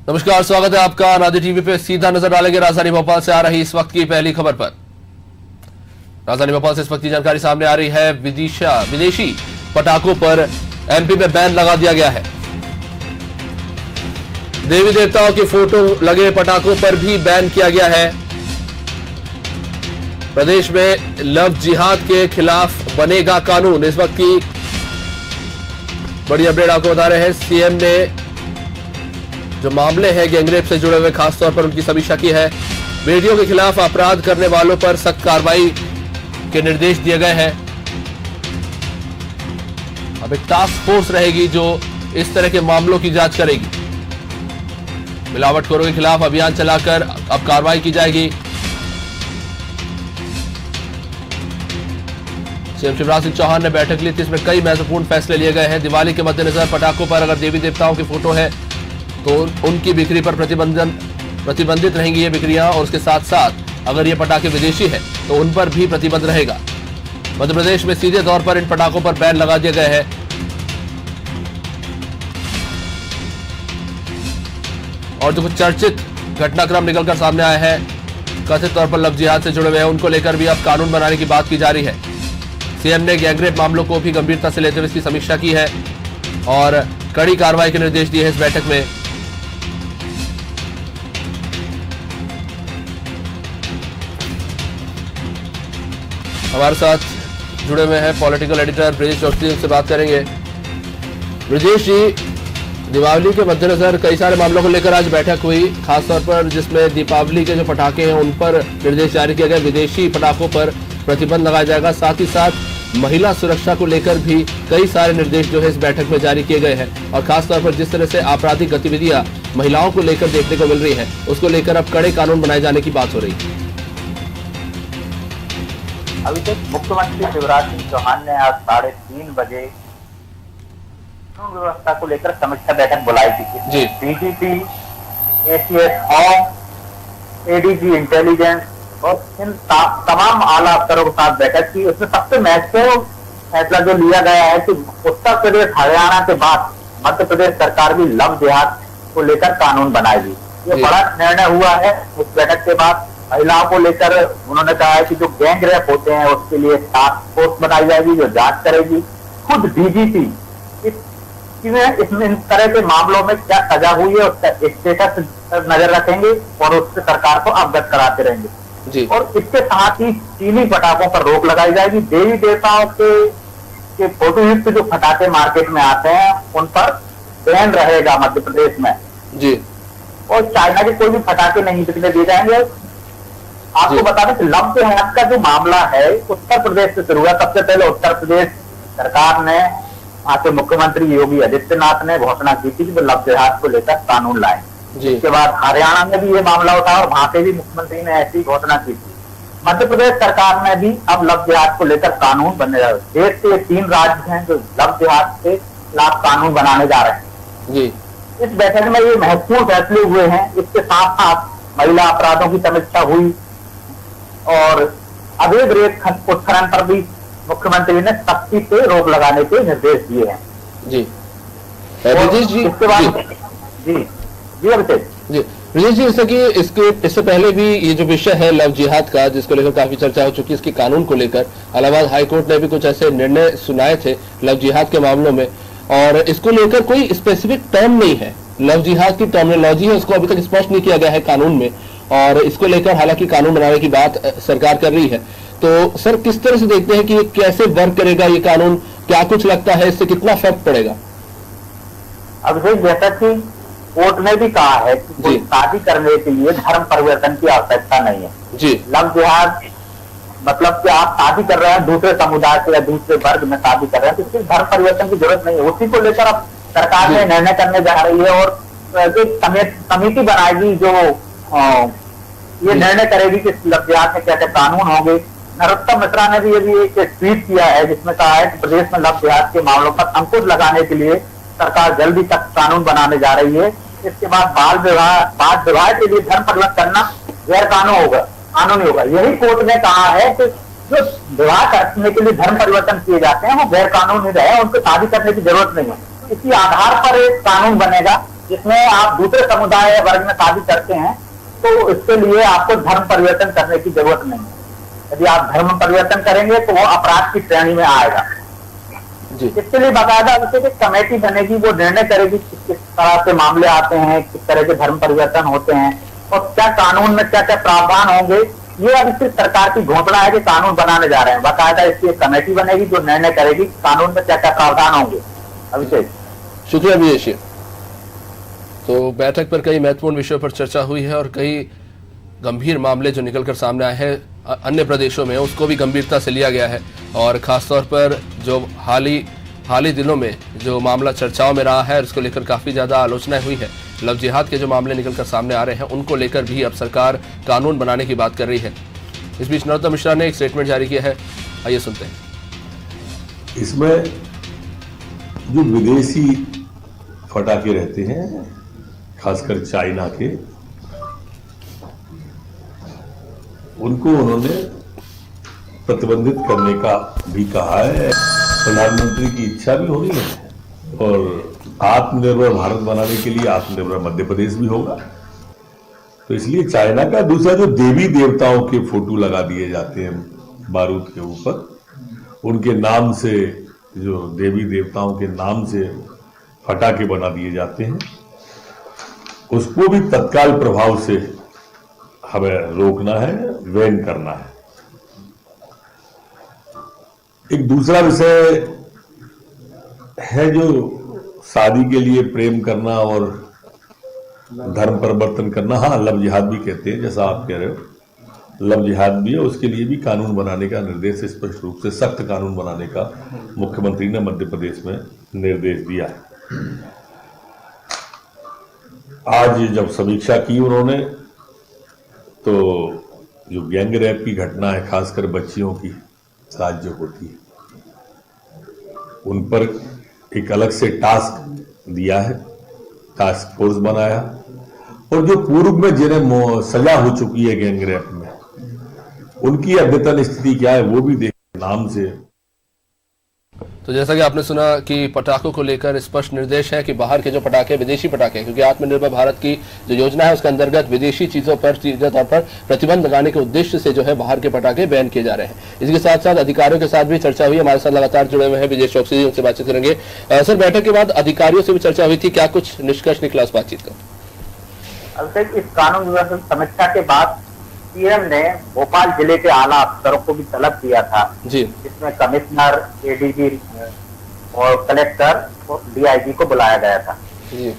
नमस्कार, स्वागत है आपका नादिर टीवी पे। सीधा नजर डालेंगे राजधानी भोपाल से आ रही इस वक्त की पहली खबर पर। राजधानी भोपाल से इस वक्त की जानकारी सामने आ रही है। विदेशी पटाखों पर एमपी में बैन लगा दिया गया है। देवी देवताओं की फोटो लगे पटाखों पर भी बैन किया गया है। प्रदेश में लव जिहाद के खिलाफ बनेगा कानून। इस वक्त की बड़ी अपडेट आपको बता रहे हैं। सीएम ने जो मामले हैं गैंगरेप से जुड़े हुए खासतौर पर उनकी समीक्षा की है। बेटियों के खिलाफ अपराध करने वालों पर सख्त कार्रवाई के निर्देश दिए गए हैं। अब एक टास्क फोर्स रहेगी जो इस तरह के मामलों की जांच करेगी। मिलावटखोरों के खिलाफ अभियान चलाकर अब कार्रवाई की जाएगी। सीएम शिवराज सिंह चौहान ने बैठक ली थी, इसमें कई महत्वपूर्ण फैसले लिए गए हैं। दिवाली के मद्देनजर पटाखों पर अगर देवी देवताओं की फोटो है तो उनकी बिक्री पर प्रतिबंधित रहेंगी ये बिक्रियां, और उसके साथ साथ अगर ये पटाखे विदेशी है तो उन पर भी प्रतिबंध रहेगा। मध्य प्रदेश में सीधे तौर पर इन पटाखों पर बैन लगा दिए गए हैं। और जो कुछ चर्चित घटनाक्रम निकलकर सामने आए हैं, कथित तौर पर लव जिहाद से जुड़े हुए हैं, उनको लेकर भी अब कानून बनाने की बात की जा रही है। सीएम ने गैंगरेप मामलों को भी गंभीरता से लेते हुए इसकी समीक्षा की है और कड़ी कार्रवाई के निर्देश दिए हैं इस बैठक में। हमारे साथ जुड़े हुए हैं पॉलिटिकल एडिटर ब्रजेश जोशी, से बात करेंगे। ब्रजेश जी, दीपावली के मद्देनजर कई सारे मामलों को लेकर आज बैठक हुई, खासतौर पर जिसमें दीपावली के जो पटाखे हैं उन पर निर्देश जारी किया गया। विदेशी पटाखों पर प्रतिबंध लगाया जाएगा। साथ ही साथ महिला सुरक्षा को लेकर भी कई सारे निर्देश जो है इस बैठक में जारी किए गए हैं। और खासतौर पर जिस तरह से आपराधिक गतिविधियां महिलाओं को लेकर देखने को मिल रही है, उसको लेकर अब कड़े कानून बनाए जाने की बात हो रही है। अभी तक मुख्यमंत्री शिवराज सिंह चौहान ने आज 3:30 बजे कानून व्यवस्था को लेकर समीक्षा बैठक बुलाई थी। DGP, ACS home, ADG intelligence और इन तमाम आला अफसरों के साथ बैठक की। उसमें सबसे महत्वपूर्ण फैसला जो लिया गया है कि उत्तर प्रदेश हरियाणा के बाद मध्य प्रदेश सरकार भी लव जिहाद को लेकर कानून बनाएगी। ये बड़ा निर्णय हुआ है। इस बैठक के बाद महिलाओं को लेकर उन्होंने कहा है कि जो गैंग रेप होते हैं उसके लिए टास्क फोर्स बनाई जाएगी जो जांच करेगी। खुद डीजीपी इसमें इन तरह के मामलों में क्या सजा हुई है उसका स्टेटस नजर रखेंगे और उससे सरकार को अवगत कराते रहेंगे। और इसके साथ ही चीनी पटाखों पर रोक लगाई जाएगी। देवी देवताओं के फोटोयुक्त जो पटाखे मार्केट में आते हैं उन पर बैन रहेगा मध्य प्रदेश में जी। और चाइना के कोई भी पटाखे नहीं बिकने दिए जाएंगे। आपको बता दें कि लव जिहाद का जो मामला है उत्तर प्रदेश से शुरू हुआ। सबसे पहले उत्तर प्रदेश सरकार ने, वहां के मुख्यमंत्री योगी आदित्यनाथ ने घोषणा की थी कि वो लव जिहाद को लेकर कानून लाए। इसके बाद हरियाणा में भी ये मामला उठा और वहां पे भी मुख्यमंत्री ने ऐसी घोषणा की थी। मध्य प्रदेश सरकार ने भी अब लव जिहाद को लेकर कानून बनने जा रहे हैं। देश के 3 राज्य हैं जो लव जिहाद के खिलाफ कानून बनाने जा रहे हैं जी। इस बैठक में ये महत्वपूर्ण फैसले हुए हैं। इसके साथ साथ महिला अपराधों की समीक्षा हुई और अवैध रेत उत्खनन पर भी मुख्यमंत्री ने सख्ती से रोक लगाने के निर्देश दिए हैं जी। इसके बाद ब्रजेश जी, जैसा कि इससे पहले भी ये जो विषय है लव जिहाद का, जिसको लेकर काफी चर्चा हो चुकी है, इसके कानून को लेकर इलाहाबाद हाईकोर्ट ने भी कुछ ऐसे निर्णय सुनाए थे लव जिहाद के मामलों में, और इसको लेकर कोई स्पेसिफिक टर्म नहीं है। लव जिहाद की टर्मिनोलॉजी है उसको अभी तक स्पष्ट नहीं किया गया है कानून में, और इसको लेकर हालांकि कानून बनाने की बात सरकार कर रही है। तो सर, किस तरह से देखते हैं कि ये कैसे वर्क करेगा ये कानून? क्या कुछ लगता है इससे कितना फर्क पड़ेगा? अभिषेक, जैसा कि कोर्ट ने भी कहा है कि कोई शादी करने के लिए धर्म परिवर्तन की आवश्यकता नहीं है जी। लव जिहाद मतलब कि आप शादी कर रहे हैं दूसरे समुदाय से या दूसरे वर्ग में शादी कर रहे हैं तो इसकी धर्म परिवर्तन की जरूरत नहीं है। उसी को लेकर अब सरकार ने निर्णय करने जा रही है और एक समिति बनाएगी जो ये निर्णय करेगी कि लव जिहाद में क्या क्या कानून होंगे। नरोत्तम मिश्रा ने भी अभी एक ट्वीट किया है जिसमें कहा है कि प्रदेश में लव जिहाद के मामलों पर अंकुश लगाने के लिए सरकार जल्दी तक कानून बनाने जा रही है। इसके बाद बाल विवाह के लिए धर्म परिवर्तन करना गैर कानूनी होगा। यही कोर्ट ने कहा है कि जो विवाह करने के लिए धर्म परिवर्तन किए जाते हैं वो गैर कानूनी रहे, उनको शादी करने की जरूरत नहीं है। इसी आधार पर एक कानून बनेगा जिसमें आप दूसरे समुदाय या वर्ग में शादी करते हैं तो इसके लिए आपको धर्म परिवर्तन करने की जरूरत नहीं है। यदि आप धर्म परिवर्तन करेंगे तो वो अपराध की श्रेणी में आएगा। इसके लिए बाकायदा एक कमेटी बनेगी, वो निर्णय करेगी किस तरह से मामले आते हैं, किस तरह के धर्म परिवर्तन होते हैं और क्या कानून में क्या क्या प्रावधान होंगे। ये अब सिर्फ सरकार की घोषणा है कि कानून बनाने जा रहे हैं। बाकायदा इसकी एक कमेटी बनेगी जो निर्णय करेगी कानून में क्या क्या प्रावधान होंगे। अभिषेक, शुक्रिया विदेशी। तो बैठक पर कई महत्वपूर्ण विषयों पर चर्चा हुई है और कई गंभीर मामले जो निकलकर सामने आए हैं अन्य प्रदेशों में, उसको भी गंभीरता से लिया गया है। और खासतौर पर जो हाल ही दिनों में जो मामला चर्चाओं में रहा है उसको लेकर काफ़ी ज़्यादा आलोचनाएं हुई है। लव जिहाद के जो मामले निकलकर सामने आ रहे हैं उनको लेकर भी अब सरकार कानून बनाने की बात कर रही है। इस बीच नरोत्तम मिश्रा ने एक स्टेटमेंट जारी किया है, आइए सुनते हैं। इसमें जो विदेशी फटाके रहते हैं, खासकर चाइना के, उनको उन्होंने प्रतिबंधित करने का भी कहा है। प्रधानमंत्री की इच्छा भी होनी है और आत्मनिर्भर भारत बनाने के लिए आत्मनिर्भर मध्य प्रदेश भी होगा। तो इसलिए चाइना का दूसरा जो देवी देवताओं के फोटो लगा दिए जाते हैं बारूद के ऊपर, उनके नाम से, जो देवी देवताओं के नाम से फटाके बना दिए जाते हैं, उसको भी तत्काल प्रभाव से हमें रोकना है, बैन करना है। एक दूसरा विषय है जो शादी के लिए प्रेम करना और धर्म परिवर्तन करना। हाँ, लव जिहाद भी कहते हैं, जैसा आप कह रहे हो, लव जिहाद भी है। उसके लिए भी कानून बनाने का निर्देश, स्पष्ट रूप से सख्त कानून बनाने का मुख्यमंत्री ने मध्य प्रदेश में निर्देश दिया है। आज जब समीक्षा की उन्होंने, तो जो गैंग रेप की घटना है, खासकर बच्चियों की साथ जो होती है, उन पर एक अलग से टास्क दिया है, टास्क फोर्स बनाया। और जो पूर्व में जिन्हें सजा हो चुकी है गैंग रेप में, उनकी अद्यतन स्थिति क्या है वो भी देख नाम से। तो जैसा कि आपने सुना कि पटाखों को लेकर स्पष्ट निर्देश है कि बाहर के जो पटाखे, विदेशी पटाखे, क्योंकि आत्मनिर्भर भारत की जो योजना है उसके अंतर्गत विदेशी चीजों पर सीधे तौर पर प्रतिबंध लगाने के उद्देश्य से जो है बाहर के पटाखे बैन किए जा रहे हैं। इसके साथ साथ अधिकारियों के साथ भी चर्चा हुई। हमारे साथ लगातार जुड़े हुए हैं विजय चौकसी जी, उनसे बातचीत करेंगे। सर, बैठक के बाद अधिकारियों से भी चर्चा हुई थी, क्या कुछ निष्कर्ष निकला उस बातचीत का? इस कानून व्यवस्था समीक्षा के बाद सीएम ने भोपाल जिले के आला अफसरों को भी तलब किया था जी, जिसमें कमिश्नर, एडीजी और कलेक्टर और डीआईजी को बुलाया गया था।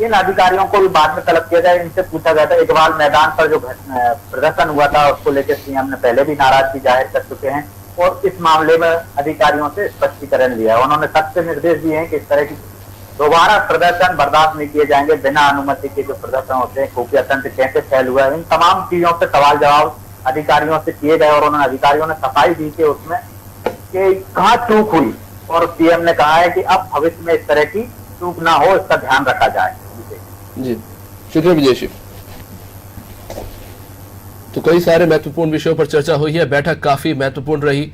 इन अधिकारियों को भी बाद में तलब किया गया। इनसे पूछा गया था, इकबाल मैदान पर जो प्रदर्शन हुआ था उसको लेकर सीएम ने पहले भी नाराजगी जाहिर कर चुके हैं और इस मामले में अधिकारियों से स्पष्टीकरण लिया। उन्होंने सबसे निर्देश दिए हैं कि इस तरह की दोबारा प्रदर्शन बर्दाश्त नहीं किए जाएंगे। बिना अनुमति के जो प्रदर्शन होते हैं, खुफिया तंत्र कैसे फैल हुआ है, इन तमाम चीजों से सवाल जवाब अधिकारियों से किए गए और उन्होंने अधिकारियों ने सफाई दी कि उसमें कि कहाँ चूक हुई। और सीएम ने कहा है कि अब भविष्य में इस तरह की चूक ना हो, इसका ध्यान रखा जाए। जी, शुक्रिया विजय जी। तो कई सारे महत्वपूर्ण विषयों पर चर्चा हुई है। बैठक काफी महत्वपूर्ण रही।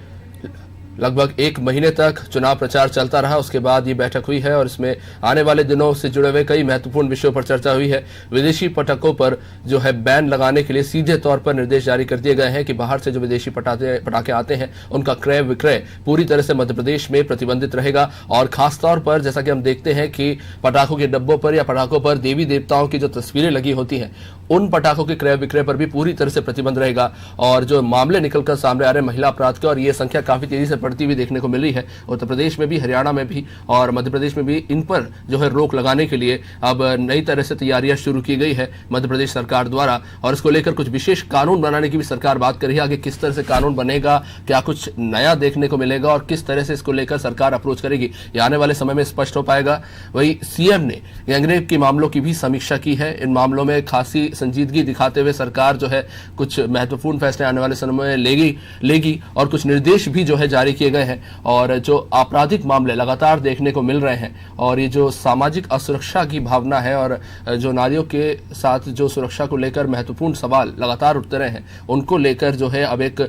लगभग 1 महीने तक चुनाव प्रचार चलता रहा, उसके बाद ये बैठक हुई है और इसमें आने वाले दिनों से जुड़े हुए कई महत्वपूर्ण विषयों पर चर्चा हुई है। विदेशी पटाखों पर जो है बैन लगाने के लिए सीधे तौर पर निर्देश जारी कर दिए गए हैं कि बाहर से जो विदेशी पटाखे आते हैं उनका क्रय विक्रय पूरी तरह से मध्य प्रदेश में प्रतिबंधित रहेगा। और खासतौर पर जैसा कि हम देखते हैं कि पटाखों के डब्बों पर या पटाखों पर देवी देवताओं की जो तस्वीरें लगी होती हैं, उन पटाखों के क्रय विक्रय पर भी पूरी तरह से प्रतिबंध रहेगा। और जो मामले निकलकर सामने आ रहे हैं महिला अपराध के, और ये संख्या काफी तेजी से बढ़ती हुई देखने को मिल रही है उत्तर प्रदेश में भी, हरियाणा में भी और मध्य प्रदेश में भी, इन पर जो है रोक लगाने के लिए अब नई तरह से तैयारियां शुरू की गई है मध्य प्रदेश सरकार द्वारा। और इसको लेकर कुछ विशेष कानून बनाने की भी सरकार बात कर रही है। आगे किस तरह से कानून बनेगा, क्या कुछ नया देखने को मिलेगा और किस तरह से इसको लेकर सरकार अप्रोच करेगी, ये आने वाले समय में स्पष्ट हो पाएगा। वही सीएम ने गैंगरेप के मामलों की भी समीक्षा की है। इन मामलों में खासी संजीदगी दिखाते हुए सरकार जो है कुछ महत्वपूर्ण फैसले आने वाले समय में लेगी और कुछ निर्देश भी जो है जारी किए गए हैं। और जो आपराधिक मामले लगातार देखने को मिल रहे हैं और ये जो सामाजिक असुरक्षा की भावना है और जो नारियों के साथ जो सुरक्षा को लेकर महत्वपूर्ण सवाल लगातार उठते रहे हैं, उनको लेकर जो है अब एक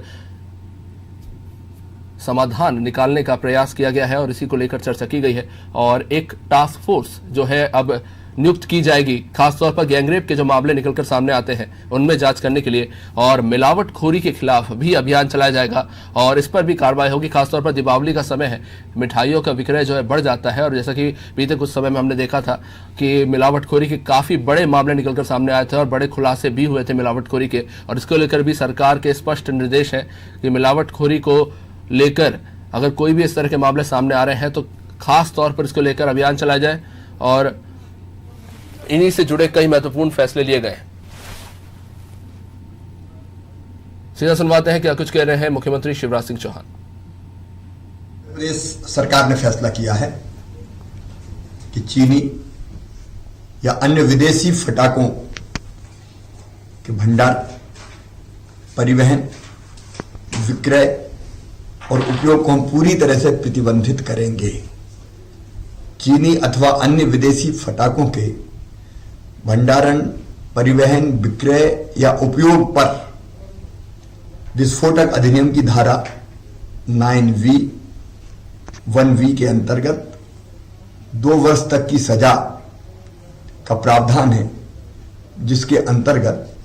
समाधान निकालने का प्रयास किया गया है और इसी को लेकर चर्चा की गई है। और एक टास्क फोर्स जो है अब नियुक्त की जाएगी, खासतौर पर गैंगरेप के जो मामले निकलकर सामने आते हैं उनमें जांच करने के लिए, और मिलावटखोरी के खिलाफ भी अभियान चलाया जाएगा और इस पर भी कार्रवाई होगी। खासतौर पर दीपावली का समय है, मिठाइयों का विक्रय जो है बढ़ जाता है, और जैसा कि बीते कुछ समय में हमने देखा था कि मिलावटखोरी के काफी बड़े मामले निकलकर सामने आए थे और बड़े खुलासे भी हुए थे मिलावटखोरी के, और इसको लेकर भी सरकार के स्पष्ट निर्देश है कि मिलावटखोरी को लेकर अगर कोई भी इस तरह के मामले सामने आ रहे हैं तो खास तौर पर इसको लेकर अभियान चलाया जाए, और इन्हीं से जुड़े कई महत्वपूर्ण फैसले लिए गए। सीधा सुनवाते हैं क्या कुछ कह रहे हैं मुख्यमंत्री शिवराज सिंह चौहान। प्रदेश सरकार ने फैसला किया है कि चीनी या अन्य विदेशी फटाकों के भंडार, परिवहन, विक्रय और उपयोग को हम पूरी तरह से प्रतिबंधित करेंगे। चीनी अथवा अन्य विदेशी फटाकों के भंडारण, परिवहन, विक्रय या उपयोग पर विस्फोटक अधिनियम की धारा 9V 1V के अंतर्गत 2 वर्ष तक की सजा का प्रावधान है, जिसके अंतर्गत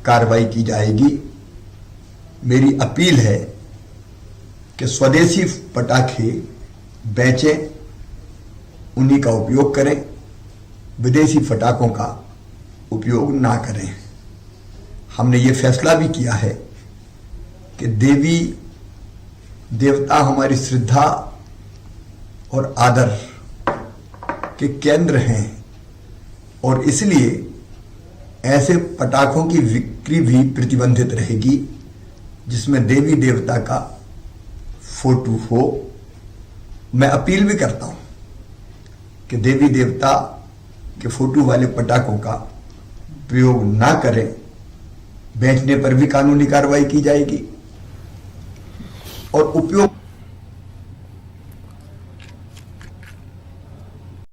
कार्रवाई की जाएगी। मेरी अपील है कि स्वदेशी पटाखे बेचें, उन्हीं का उपयोग करें, विदेशी फटाकों का उपयोग ना करें। हमने ये फैसला भी किया है कि देवी देवता हमारी श्रद्धा और आदर के केंद्र हैं, और इसलिए ऐसे पटाखों की बिक्री भी प्रतिबंधित रहेगी जिसमें देवी देवता का फोटो हो। मैं अपील भी करता हूं कि देवी देवता के फोटो वाले पटाखों का प्रयोग ना करें, बेचने पर भी कानूनी कार्रवाई की जाएगी और उपयोग